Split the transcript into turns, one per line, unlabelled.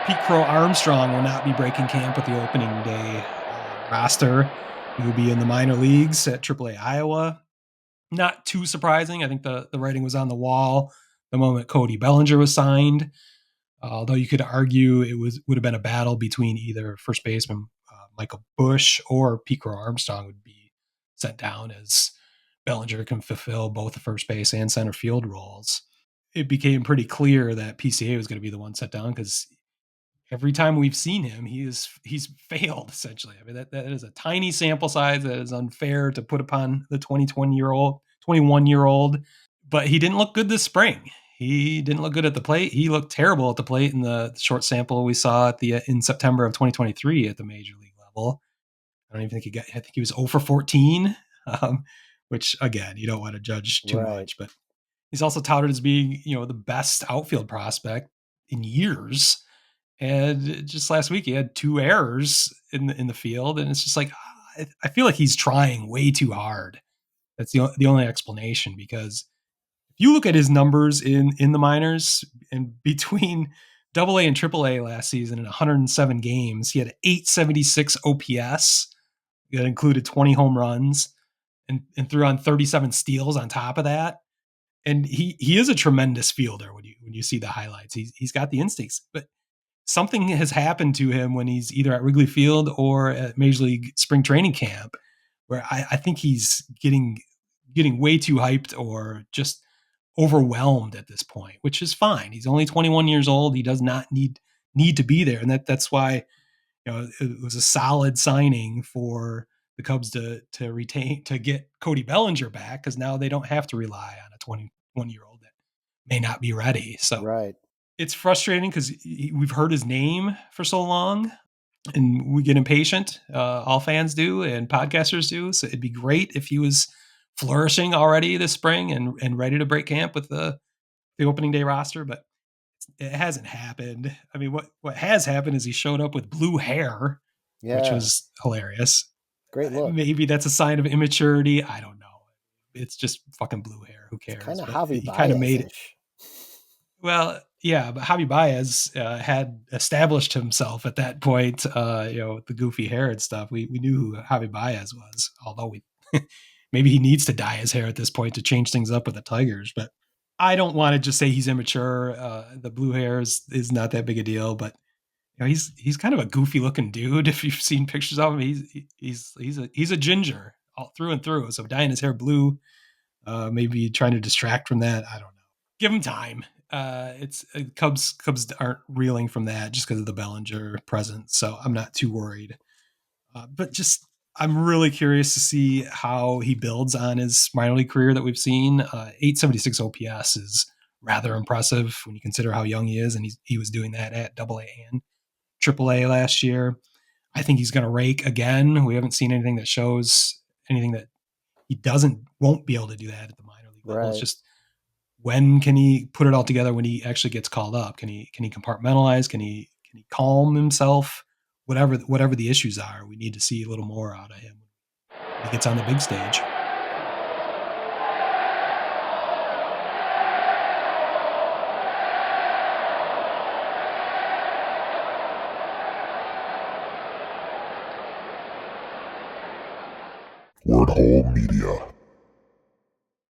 Pete Crow-Armstrong will not be breaking camp with the opening day roster. He will be in the minor leagues at AAA Iowa. Not too surprising. I think the writing was on the wall the moment Cody Bellinger was signed. Although you could argue would have been a battle between either first baseman Michael Busch or Pete Crow-Armstrong would be sent down, as Bellinger can fulfill both the first base and center field roles. It became pretty clear that PCA was going to be the one set down because every time we've seen him, he's failed essentially. I mean, that is a tiny sample size that is unfair to put upon the 21-year-old. But he didn't look good this spring. He didn't look good at the plate. He looked terrible at the plate in the short sample we saw in September of 2023 at the major league level. I don't even think I think he was 0 for 14, which again, you don't want to judge too much, but he's also touted as being, the best outfield prospect in years. And just last week, he had 2 errors in the field, and it's just like I feel like he's trying way too hard. That's the only explanation, because if you look at his numbers in the minors and between Double A and Triple A last season in 107 games, he had 876 OPS that included 20 home runs and threw on 37 steals on top of that. And he is a tremendous fielder when you see the highlights. He's got the instincts, but something has happened to him when he's either at Wrigley Field or at Major League spring training camp, where I think he's getting way too hyped or just overwhelmed at this point, which is fine. He's only 21 years old. He does not need to be there, and that's why it was a solid signing for the Cubs to get Cody Bellinger back, because now they don't have to rely on a 21-year-old that may not be ready. So it's frustrating because we've heard his name for so long and we get impatient. All fans do and podcasters do. So it'd be great if he was flourishing already this spring and ready to break camp with the opening day roster, but it hasn't happened. I mean, what has happened is he showed up with blue hair, which was hilarious.
Great look.
Maybe that's a sign of immaturity. I don't know. It's just fucking blue hair. Who cares?
Kind of
but
Javi
he kind of made it.
Baez-ish.
Well, yeah, but Javi Baez had established himself at that point. With the goofy hair and stuff. We knew who Javi Baez was, although we maybe he needs to dye his hair at this point to change things up with the Tigers. But I don't want to just say he's immature. The blue hair is not that big a deal, but he's kind of a goofy looking dude. If you've seen pictures of him, he's a ginger all through and through. So dyeing his hair blue, maybe trying to distract from that. I don't know. Give him time. It's Cubs aren't reeling from that just because of the Bellinger presence, so I'm not too worried. But just I'm really curious to see how he builds on his minor league career that we've seen. 876 OPS is rather impressive when you consider how young he is, and he was doing that at Double A and Triple A last year. I think he's going to rake again. We haven't seen anything that shows anything that he won't be able to do that at the minor league level. It's just, when can he put it all together when he actually gets called up? Can he compartmentalize? Can he calm himself? Whatever the issues are, we need to see a little more out of him when he gets on the big stage.
Word Hole Media.